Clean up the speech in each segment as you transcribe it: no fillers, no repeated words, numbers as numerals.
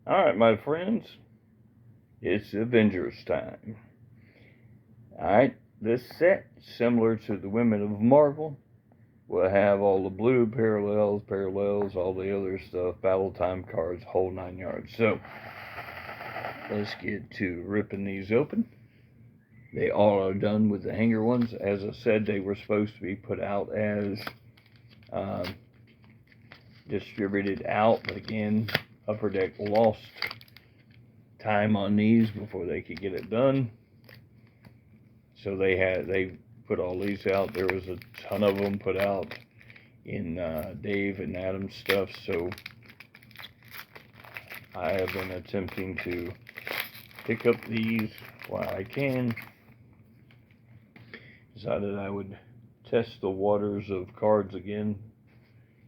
Alright, my friends, it's Avengers time. Alright, this set, similar to the Women of Marvel, will have all the blue parallels, all the other stuff, battle time cards, whole 9 yards. So, let's get to ripping these open. They all are done with the hanger ones. As I said, they were supposed to be put out as distributed out, but again, Upper Deck lost time on these before they could get it done. So they put all these out. There was a ton of them put out in Dave and Adam's stuff. So I have been attempting to pick up these while I can. Decided I would test the waters of cards again,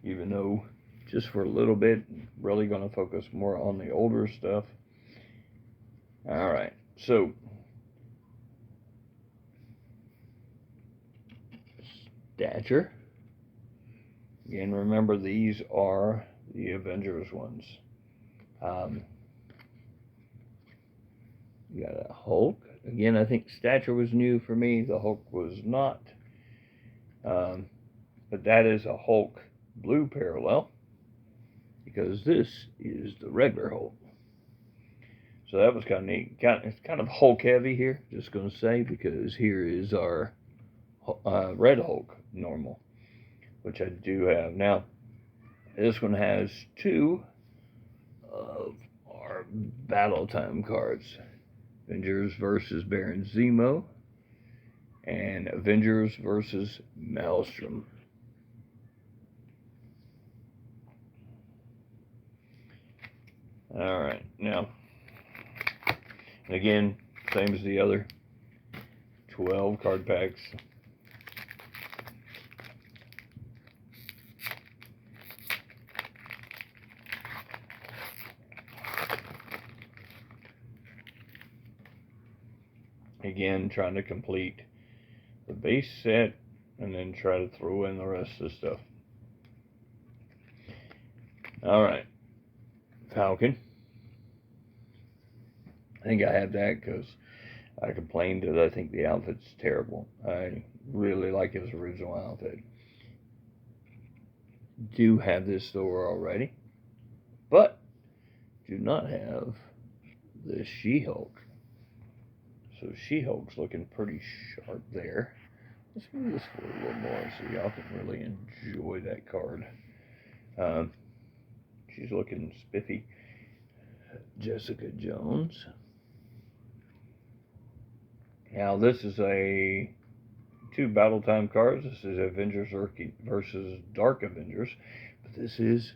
even though just for a little bit, really going to focus more on the older stuff. Alright, so stature. Again, remember these are the Avengers ones. You got a Hulk. Again, I think stature was new for me. The Hulk was not. But that is a Hulk blue parallel, because this is the regular Hulk. So that was kind of neat. It's kind of Hulk heavy here, just going to say, because here is our Red Hulk normal, which I do have. Now, this one has two of our battle time cards. Avengers versus Baron Zemo and Avengers versus Maelstrom. Alright, now, again, same as the other 12 card packs. Again, trying to complete the base set and then try to throw in the rest of the stuff. Alright, Falcon. I think I have that because I complained that I think the outfit's terrible. I really like his original outfit. Do have this store already, but do not have the She-Hulk. So She-Hulk's looking pretty sharp there. Let's move this forward a little more so y'all can really enjoy that card. She's looking spiffy. Jessica Jones. Now this is two battle time cards. This is Avengers versus Dark Avengers, but this is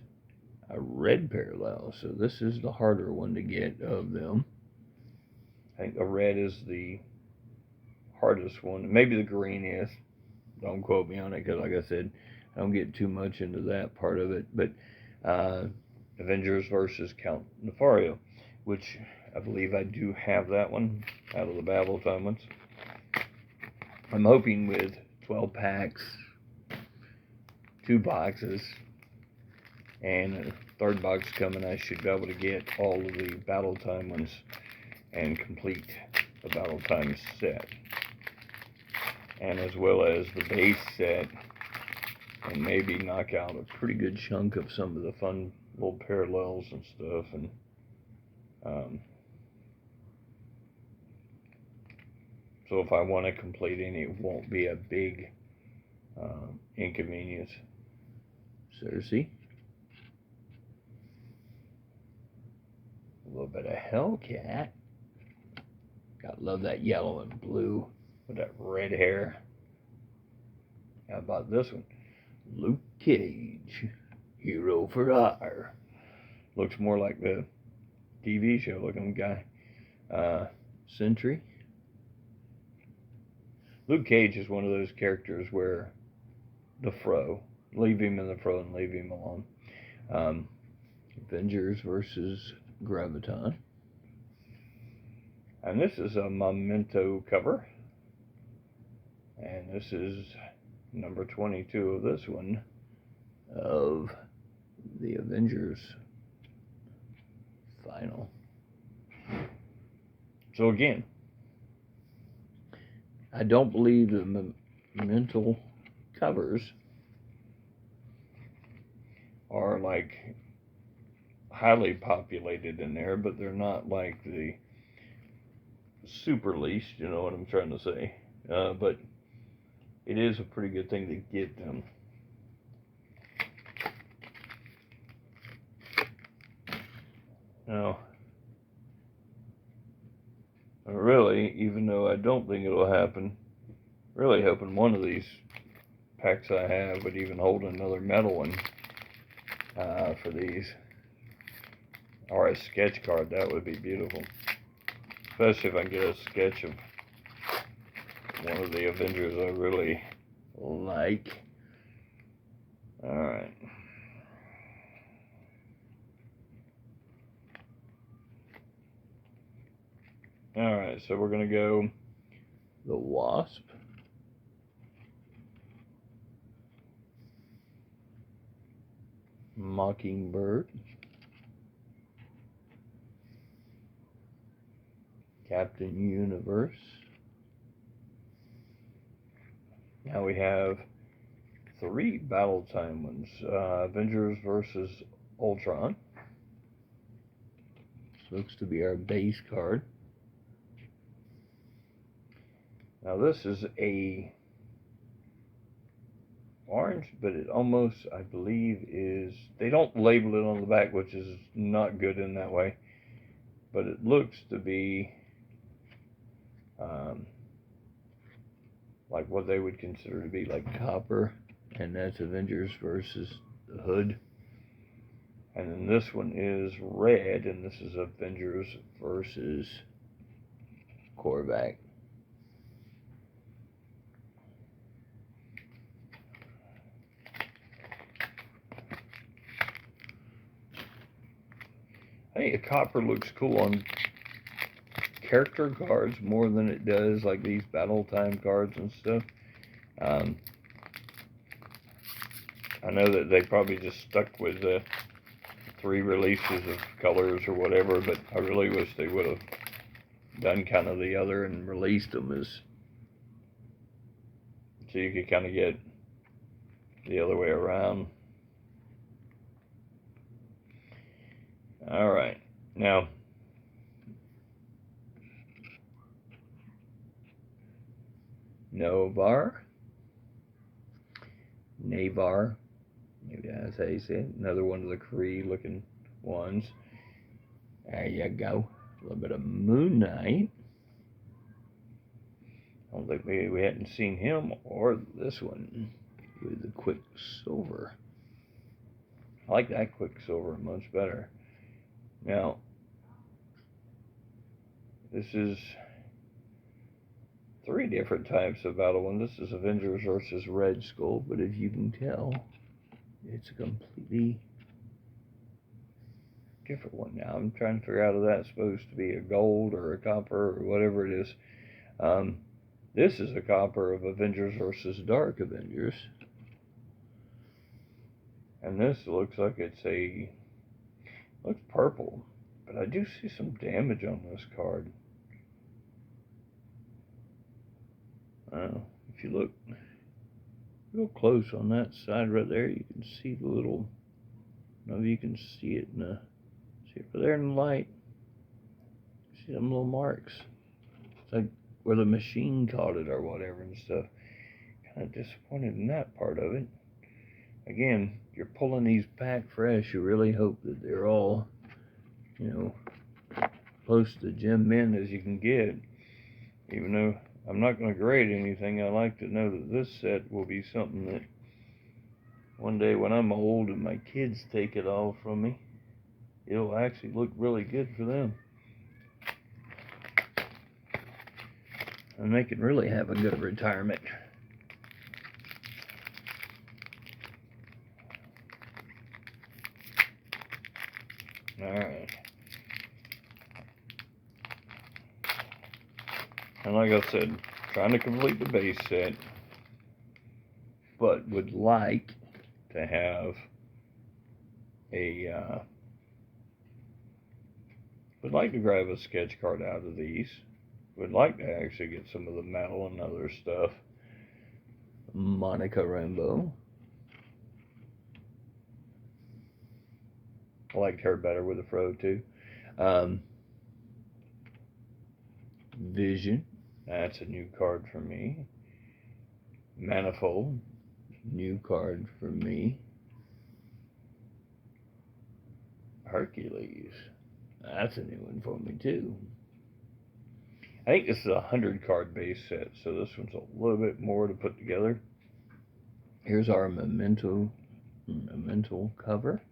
a red parallel, so this is the harder one to get of them. I think the red is the hardest one. Maybe the green is. Don't quote me on it, because like I said, I don't get too much into that part of it. But Avengers versus Count Nefario, which I believe I do have that one out of the battle time ones. I'm hoping with 12 packs, 2 boxes, and a third box coming, I should be able to get all of the battle time ones and complete the battle time set, and as well as the base set, and maybe knock out a pretty good chunk of some of the fun little parallels and stuff. And so if I want to complete any, it won't be a big inconvenience. Cersei. A little bit of Hellcat. Gotta love that yellow and blue with that red hair. How about this one? Luke Cage, Hero for Hire. Looks more like the TV show looking guy. Sentry. Luke Cage is one of those characters where leave him in the fro and leave him alone. Avengers versus Graviton. And this is a Memento cover. And this is number 22 of this one, of the Avengers vinyl. So again, I don't believe the mental covers are like highly populated in there, but they're not like the super least, you know what I'm trying to say. But it is a pretty good thing to get them. Now, really, even though I don't think it'll happen, really hoping one of these packs I have would even hold another metal one for these. Or a sketch card, that would be beautiful. Especially if I can get a sketch of one of the Avengers I really like. Alright. Alright, so we're going to go the Wasp. Mockingbird. Captain Universe. Now we have 3 battle time ones. Avengers versus Ultron. This looks to be our base card. Now this is a orange, but it almost, I believe, is, they don't label it on the back, which is not good in that way, but it looks to be like what they would consider to be like copper, and that's Avengers versus the Hood. And then this one is red, and this is Avengers versus Korvac. I think a copper looks cool on character cards more than it does like these battle time cards and stuff. I know that they probably just stuck with the 3 releases of colors or whatever, but I really wish they would have done kind of the other and released them as, so you could kind of get the other way around. Alright, now Navar, maybe that's how you say it. Another one of the Kree looking ones. There you go. A little bit of Moon Knight. I don't think we hadn't seen him or this one with the Quicksilver. I like that Quicksilver much better. Now, this is 3 different types of battle one. This is Avengers versus Red Skull, but as you can tell, it's a completely different one now. I'm trying to figure out if that's supposed to be a gold or a copper or whatever it is. This is a copper of Avengers versus Dark Avengers. And this looks like looks purple, but I do see some damage on this card. If you look real close on that side right there, you can see the little, I don't know if you can see it see it right there in the light. See them little marks. It's like where the machine caught it or whatever and stuff. Kind of disappointed in that part of it. Again, you're pulling these back fresh. You really hope that they're all, close to gem mint as you can get. Even though I'm not going to grade anything, I like to know that this set will be something that one day when I'm old and my kids take it all from me, it'll actually look really good for them. And they can really have a good retirement. Alright. And like I said, trying to complete the base set, but would like to have a Would like to grab a sketch card out of these. Would like to actually get some of the metal and other stuff. Monica Rambeau. I liked her better with a fro too. Vision. That's a new card for me. Manifold. New card for me. Hercules. That's a new one for me too. I think this is a 100 card base set, so this one's a little bit more to put together. Here's our Memento cover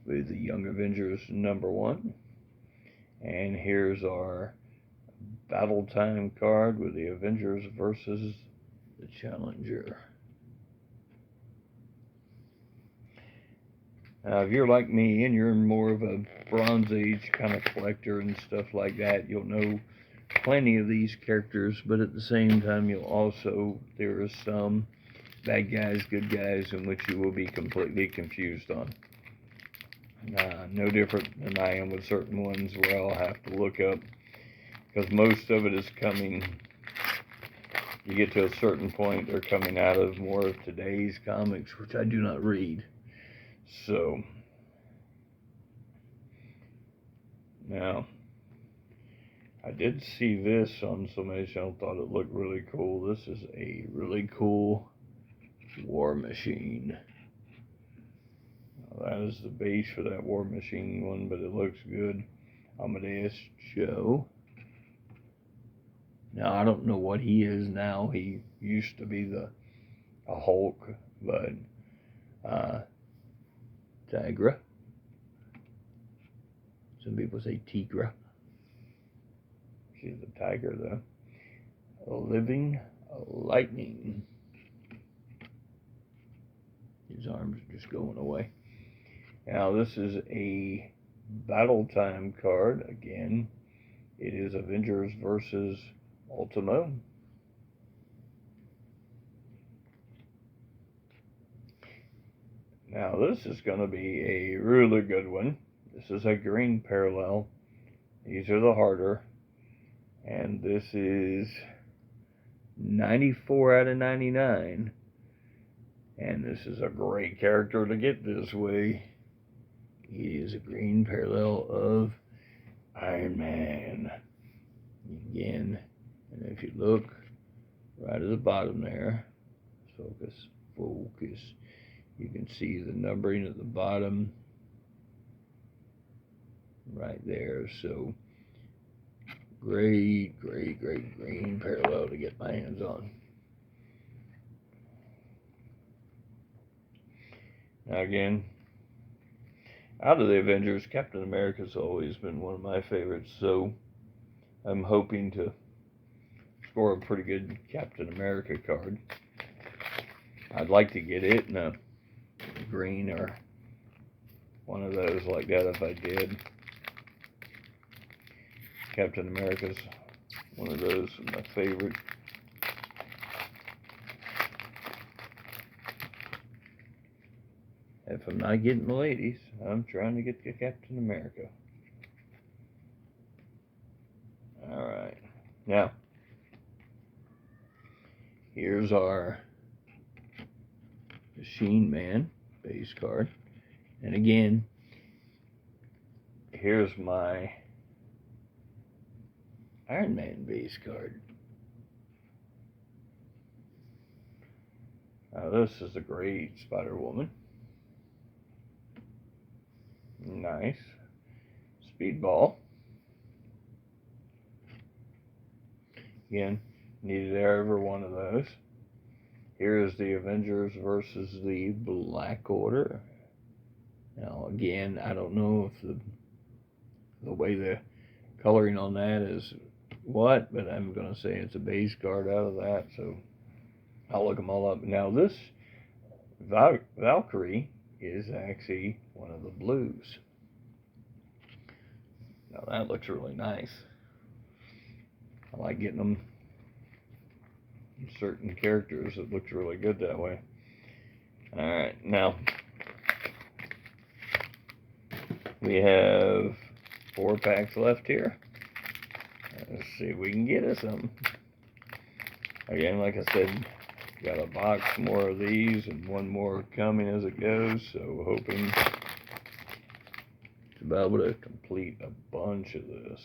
with the Young Avengers #1. And here's our Battle Time card with the Avengers versus the Challenger. Now, if you're like me and you're more of a Bronze Age kind of collector and stuff like that, you'll know plenty of these characters, but at the same time, there are some bad guys, good guys, in which you will be completely confused on. No different than I am with certain ones where I'll have to look up, because most of it is coming, you get to a certain point, they're coming out of more of today's comics, which I do not read. So, now, I did see this on somebody's channel, thought it looked really cool. This is a really cool War Machine. Now, that is the base for that War Machine one, but it looks good. Amadeus Joe. Now, I don't know what he is now. He used to be a Hulk, but Tigra. Some people say Tigra. She's a tiger, though. Living Lightning. His arms are just going away. Now, this is a Battle Time card. Again, it is Avengers versus Ultimo. Now, this is going to be a really good one. This is a green parallel. These are the harder. And this is 94 out of 99. And this is a great character to get this way. He is a green parallel of Iron Man. Again, and if you look right at the bottom there, focus, you can see the numbering at the bottom right there. So great green parallel to get my hands on. Now again, out of the Avengers, Captain America's always been one of my favorites, so I'm hoping to score a pretty good Captain America card. I'd like to get it in a green or one of those like that if I did. Captain America's one of those, my favorite. If I'm not getting the ladies, I'm trying to get the Captain America. Alright, now, here's our Machine Man base card. And again, here's my Iron Man base card. Now this is a great Spider-Woman. Nice. Speedball. Again, needed every one of those. Here is the Avengers versus the Black Order. Now again, I don't know if the way the coloring on that is what, but I'm going to say it's a base card out of that, so I'll look them all up. Now this Valkyrie is actually one of the blues. Now that looks really nice. I like getting them in certain characters. It looks really good that way. Alright, now we have 4 packs left here. Let's see if we can get us some. Again, like I said, got a box more of these and one more coming as it goes, so hoping to be able to complete a bunch of this.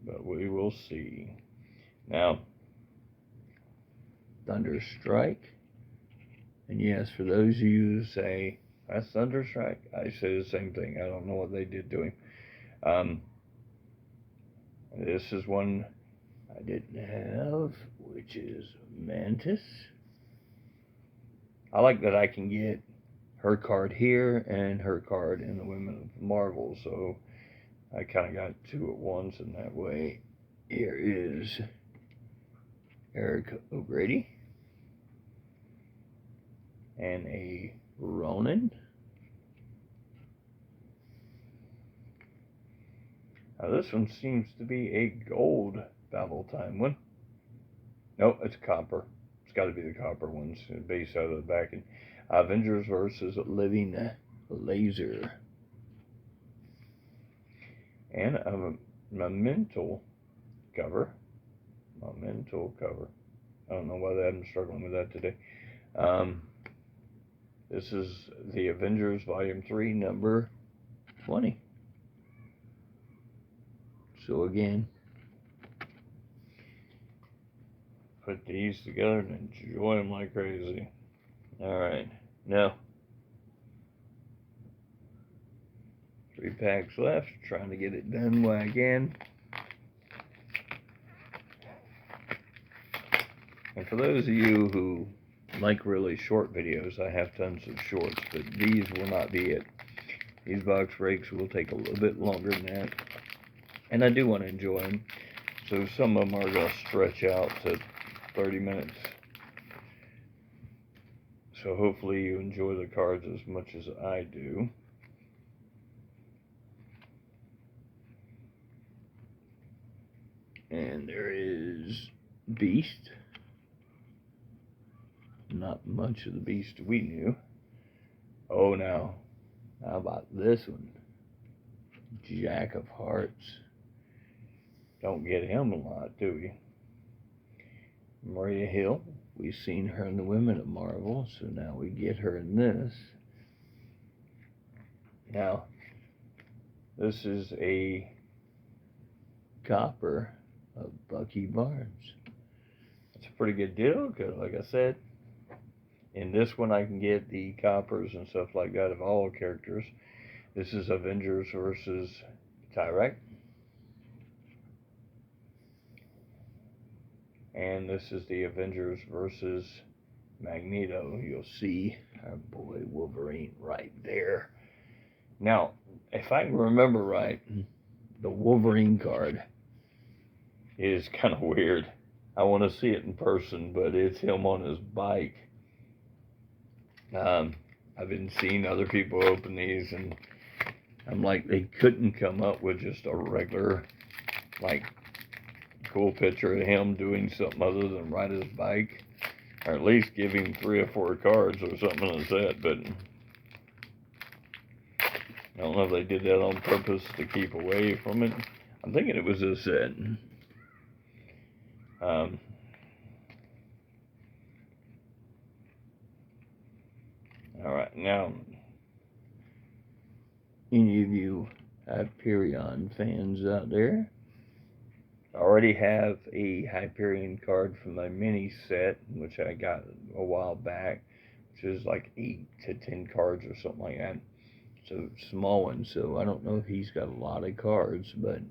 But we will see. Now, Thunderstrike. And yes, for those of you who say, that's Thunderstrike, I say the same thing. I don't know what they did to him. This is one I didn't have, which is Mantis. I like that I can get her card here and her card in the Women of Marvel, so I kind of got 2 at once in that way. Here is Eric O'Grady and a Ronin. Now this one seems to be a gold Battle Time one. Nope, it's copper. It's got to be the copper ones, base out of the backing. Avengers versus Living Laser. And a Memento cover. Memento cover. I don't know why I'm struggling with that today. This is the Avengers Volume 3, number 20. So again, put these together and enjoy them like crazy. Alright, now 3 packs left, trying to get it done while I can. And for those of you who like really short videos, I have tons of shorts, but these will not be it. These box breaks will take a little bit longer than that. And I do want to enjoy them, so some of them are going to stretch out to 30 minutes. So hopefully you enjoy the cards as much as I do. And there is Beast. Not much of the Beast we knew. Oh, now, how about this one? Jack of Hearts. Don't get him a lot, do we? Maria Hill. We've seen her in the Women of Marvel, so now we get her in this. Now, this is a copper of Bucky Barnes. That's a pretty good deal, because like I said, in this one I can get the coppers and stuff like that of all characters. This is Avengers versus Tyrek. And this is the Avengers versus Magneto. You'll see our boy Wolverine right there. Now, if I can remember right, the Wolverine card is kind of weird. I want to see it in person, but it's him on his bike. I've been seeing other people open these, and I'm like, they couldn't come up with just a regular, like, cool picture of him doing something other than ride his bike, or at least give him 3 or 4 cards or something like that. But I don't know if they did that on purpose to keep away from it. I'm thinking it was a set. Alright, now, any of you Hyperion fans out there, I already have a Hyperion card from my mini set, which I got a while back, which is like 8 to 10 cards or something like that. So small one, so I don't know if he's got a lot of cards, but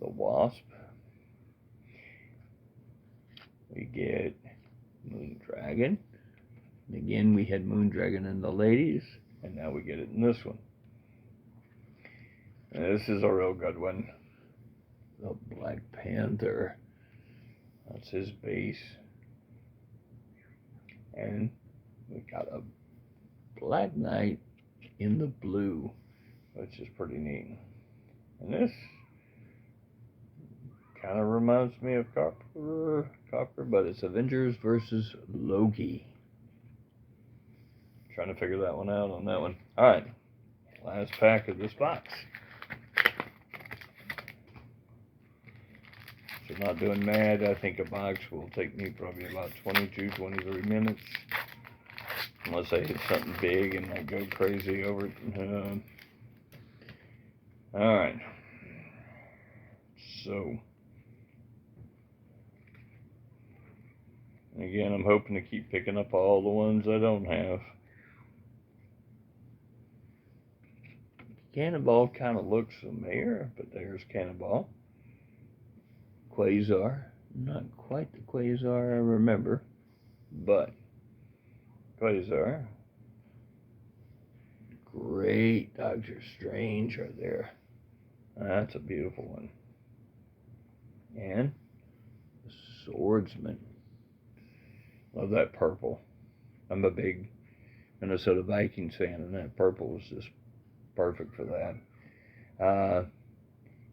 the Wasp. We get Moondragon. And again, we had Moondragon in the ladies, and now we get it in this one. And this is a real good one. The Black Panther. That's his base. And we got a Black Knight in the blue, which is pretty neat. And this kind of reminds me of Copper, but it's Avengers versus Loki. Trying to figure that one out on that one. Alright, last pack of this box. So not doing mad. I think a box will take me probably about 22, 23 minutes. Unless I hit something big and I go crazy over it. Alright. So, again, I'm hoping to keep picking up all the ones I don't have. Cannonball kind of looks familiar, but there's Cannonball. Quasar. Not quite the Quasar I remember, but Quasar. Great Doctor Strange right there. That's a beautiful one. And the Swordsman. Love that purple. I'm a big Minnesota Vikings fan, and that purple was just perfect for that.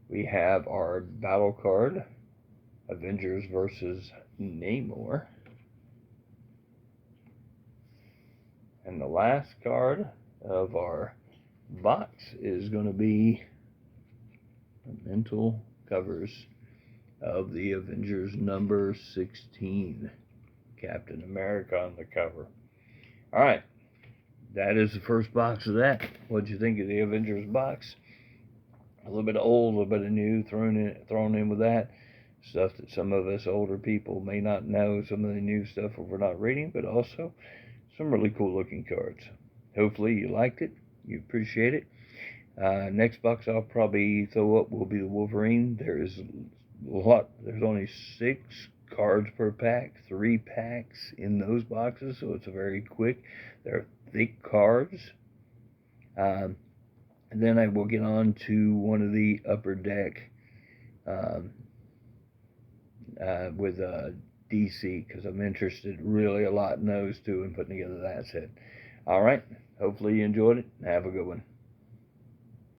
We have our battle card, Avengers versus Namor. And the last card of our box is going to be the mental covers of the Avengers number 16. Captain America on the cover. Alright, that is the first box of that. What'd you think of the Avengers box? A little bit of old, a little bit of new thrown in with that. Stuff that some of us older people may not know, some of the new stuff if we're not reading, but also some really cool looking cards. Hopefully you liked it, you appreciate it. Next box I'll probably throw up will be the Wolverine. There's only 6 cards per pack, 3 packs in those boxes, so it's very quick. They're thick cards. And then I will get on to one of the upper deck with DC, because I'm interested really a lot in those two and putting together that set. Alright, hopefully you enjoyed it. Have a good one.